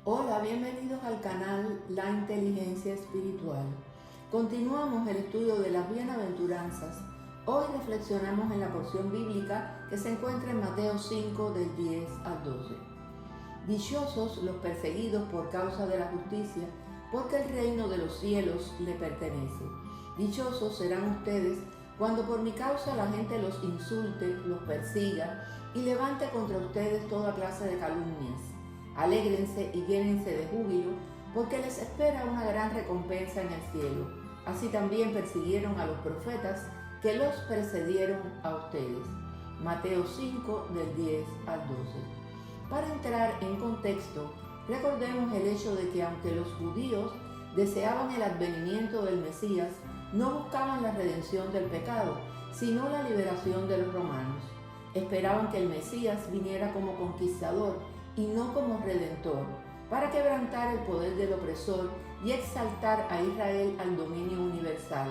Hola, bienvenidos al canal La Inteligencia Espiritual. Continuamos el estudio de las bienaventuranzas. Hoy reflexionamos en la porción bíblica que se encuentra en Mateo 5 del 10 al 12. Dichosos los perseguidos por causa de la justicia, porque el reino de los cielos le pertenece. Dichosos serán ustedes cuando por mi causa la gente los insulte, los persiga y levante contra ustedes toda clase de calumnias. Alégrense y llénense de júbilo, porque les espera una gran recompensa en el cielo. Así también persiguieron a los profetas que los precedieron a ustedes. Mateo 5 del 10 al 12. Para entrar en contexto, recordemos el hecho de que aunque los judíos deseaban el advenimiento del Mesías, no buscaban la redención del pecado, sino la liberación de los romanos. Esperaban que el Mesías viniera como conquistador y no como redentor, para quebrantar el poder del opresor y exaltar a Israel al dominio universal.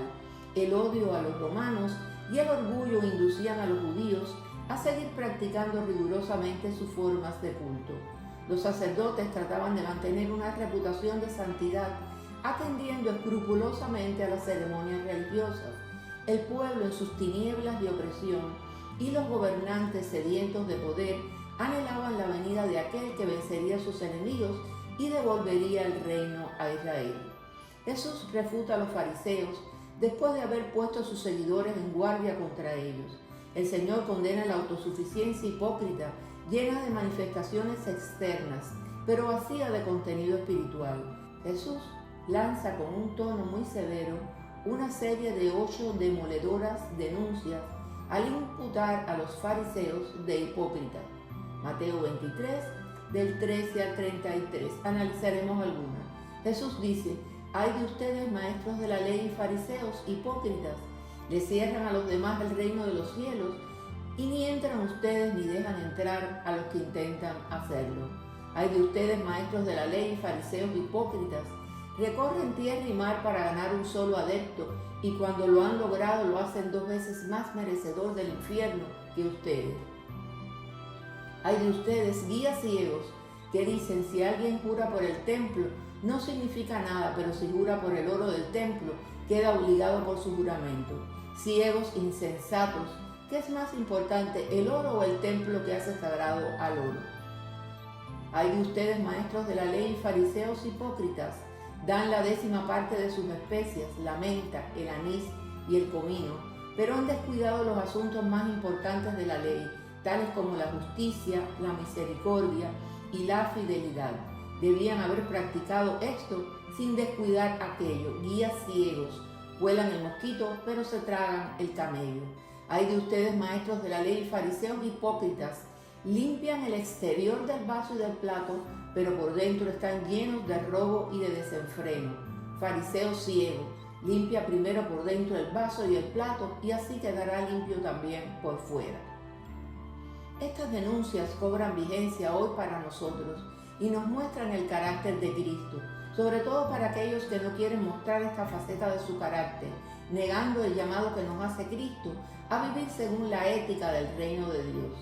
El odio a los romanos y el orgullo inducían a los judíos a seguir practicando rigurosamente sus formas de culto. Los sacerdotes trataban de mantener una reputación de santidad, atendiendo escrupulosamente a las ceremonias religiosas. El pueblo en sus tinieblas de opresión y los gobernantes sedientos de poder anhelaban la venida de aquel que vencería a sus enemigos y devolvería el reino a Israel. Jesús refuta a los fariseos después de haber puesto a sus seguidores en guardia contra ellos. El Señor condena la autosuficiencia hipócrita, llena de manifestaciones externas, pero vacía de contenido espiritual. Jesús lanza con un tono muy severo una serie de 8 demoledoras denuncias al imputar a los fariseos de hipócritas. Mateo 23, del 13 al 33. Analizaremos algunas. Jesús dice: «Ay de ustedes, maestros de la ley y fariseos, hipócritas, le cierran a los demás el reino de los cielos, y ni entran ustedes ni dejan entrar a los que intentan hacerlo. Ay de ustedes, maestros de la ley y fariseos, hipócritas, recorren tierra y mar para ganar un solo adepto, y cuando lo han logrado lo hacen 2 veces más merecedor del infierno que ustedes. Ay de ustedes, guías ciegos, que dicen: si alguien jura por el templo, no significa nada, pero si jura por el oro del templo, queda obligado por su juramento. Ciegos insensatos, ¿qué es más importante, el oro o el templo que hace sagrado al oro? Ay de ustedes, maestros de la ley y fariseos hipócritas, dan la 10ª parte de sus especias, la menta, el anís y el comino, pero han descuidado los asuntos más importantes de la ley, tales como la justicia, la misericordia y la fidelidad. Debían haber practicado esto sin descuidar aquello. Guías ciegos, vuelan el mosquito, pero se tragan el camello. Ay de ustedes, maestros de la ley y fariseos hipócritas, limpian el exterior del vaso y del plato, pero por dentro están llenos de robo y de desenfreno. Fariseo ciego, limpia primero por dentro el vaso y el plato, y así quedará limpio también por fuera». Estas denuncias cobran vigencia hoy para nosotros y nos muestran el carácter de Cristo, sobre todo para aquellos que no quieren mostrar esta faceta de su carácter, negando el llamado que nos hace Cristo a vivir según la ética del reino de Dios.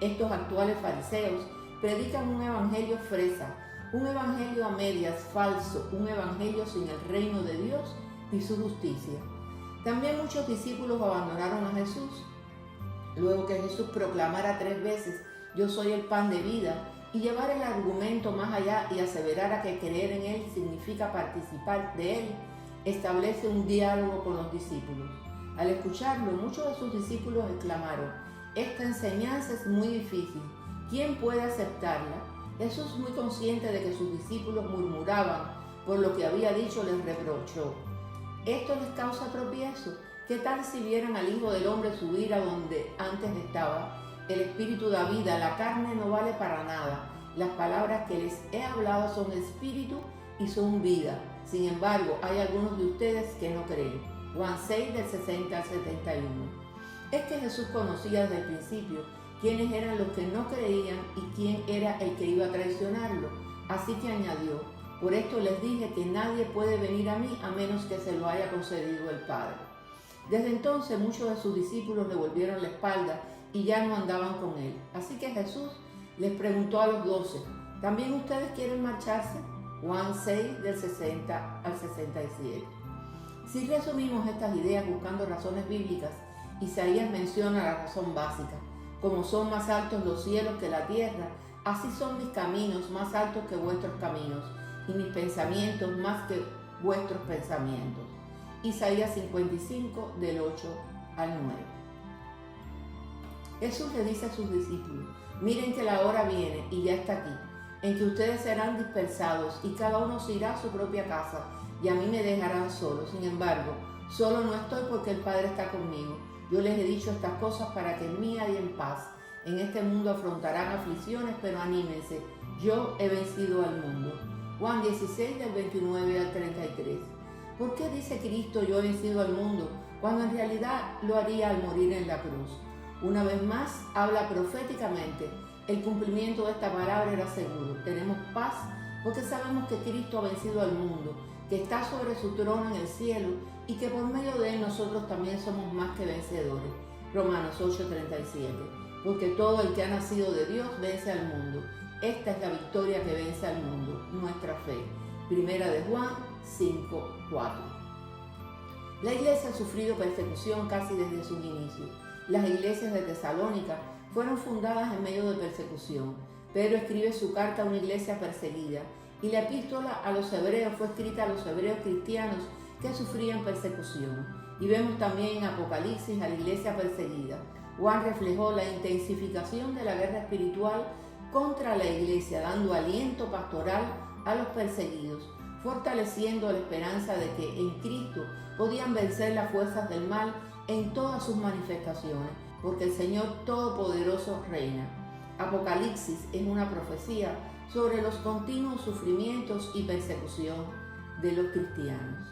Estos actuales fariseos predican un evangelio fresa, un evangelio a medias, falso, un evangelio sin el reino de Dios y su justicia. También muchos discípulos abandonaron a Jesús. Luego que Jesús proclamara 3 veces: «Yo soy el pan de vida», y llevar el argumento más allá y aseverara que creer en Él significa participar de Él, establece un diálogo con los discípulos. Al escucharlo, muchos de sus discípulos exclamaron: «Esta enseñanza es muy difícil. ¿Quién puede aceptarla?». Jesús, muy consciente de que sus discípulos murmuraban por lo que había dicho, les reprochó: «¿Esto les causa tropiezo? ¿Qué tal si vieran al Hijo del Hombre subir a donde antes estaba? El Espíritu da vida, la carne no vale para nada. Las palabras que les he hablado son espíritu y son vida. Sin embargo, hay algunos de ustedes que no creen». Juan 6, del 60 al 71. Es que Jesús conocía desde el principio quiénes eran los que no creían y quién era el que iba a traicionarlo. Así que añadió: «Por esto les dije que nadie puede venir a mí a menos que se lo haya concedido el Padre». Desde entonces muchos de sus discípulos le volvieron la espalda y ya no andaban con él. Así que Jesús les preguntó a los 12: ¿También ustedes quieren marcharse? Juan 6, del 60 al 67. Si resumimos estas ideas buscando razones bíblicas, Isaías menciona la razón básica. Como son más altos los cielos que la tierra, así son mis caminos más altos que vuestros caminos, y mis pensamientos más que vuestros pensamientos. Isaías 55, del 8 al 9. Jesús le dice a sus discípulos: miren que la hora viene, y ya está aquí, en que ustedes serán dispersados, y cada uno se irá a su propia casa, y a mí me dejarán solo. Sin embargo, solo no estoy porque el Padre está conmigo. Yo les he dicho estas cosas para que en mí hayan paz. En este mundo afrontarán aflicciones, pero anímense, yo he vencido al mundo. Juan 16, del 29 al 33. ¿Por qué dice Cristo yo he vencido al mundo, cuando en realidad lo haría al morir en la cruz? Una vez más, habla proféticamente. El cumplimiento de esta palabra era seguro. Tenemos paz porque sabemos que Cristo ha vencido al mundo, que está sobre su trono en el cielo y que por medio de él nosotros también somos más que vencedores. Romanos 8:37. Porque todo el que ha nacido de Dios vence al mundo. Esta es la victoria que vence al mundo, nuestra fe. Primera de Juan 5:4. La iglesia ha sufrido persecución casi desde sus inicios. Las iglesias de Tesalónica fueron fundadas en medio de persecución. Pedro escribe su carta a una iglesia perseguida, y la epístola a los hebreos fue escrita a los hebreos cristianos que sufrían persecución. Y vemos también en Apocalipsis a la iglesia perseguida. Juan reflejó la intensificación de la guerra espiritual contra la iglesia, dando aliento pastoral a los perseguidos, fortaleciendo la esperanza de que en Cristo podían vencer las fuerzas del mal en todas sus manifestaciones, porque el Señor Todopoderoso reina. Apocalipsis es una profecía sobre los continuos sufrimientos y persecución de los cristianos.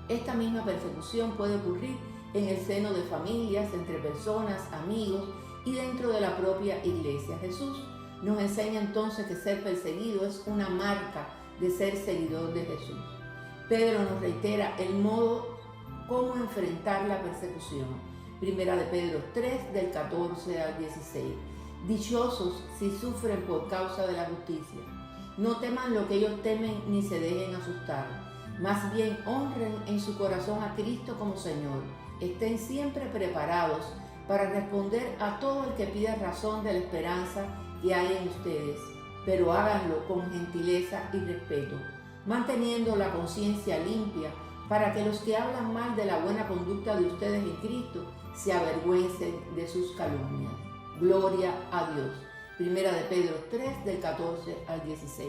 Esta misma persecución puede ocurrir en el seno de familias, entre personas, amigos y dentro de la propia iglesia. Jesús nos enseña entonces que ser perseguido es una marca de ser seguidor de Jesús. Pedro nos reitera el modo cómo enfrentar la persecución. Primera de Pedro 3, del 14 al 16. Dichosos si sufren por causa de la justicia. No teman lo que ellos temen ni se dejen asustar. Más bien honren en su corazón a Cristo como Señor. Estén siempre preparados para responder a todo el que pida razón de la esperanza que hay en ustedes, pero háganlo con gentileza y respeto, manteniendo la conciencia limpia para que los que hablan mal de la buena conducta de ustedes en Cristo se avergüencen de sus calumnias. Gloria a Dios. Primera de Pedro 3, del 14 al 16.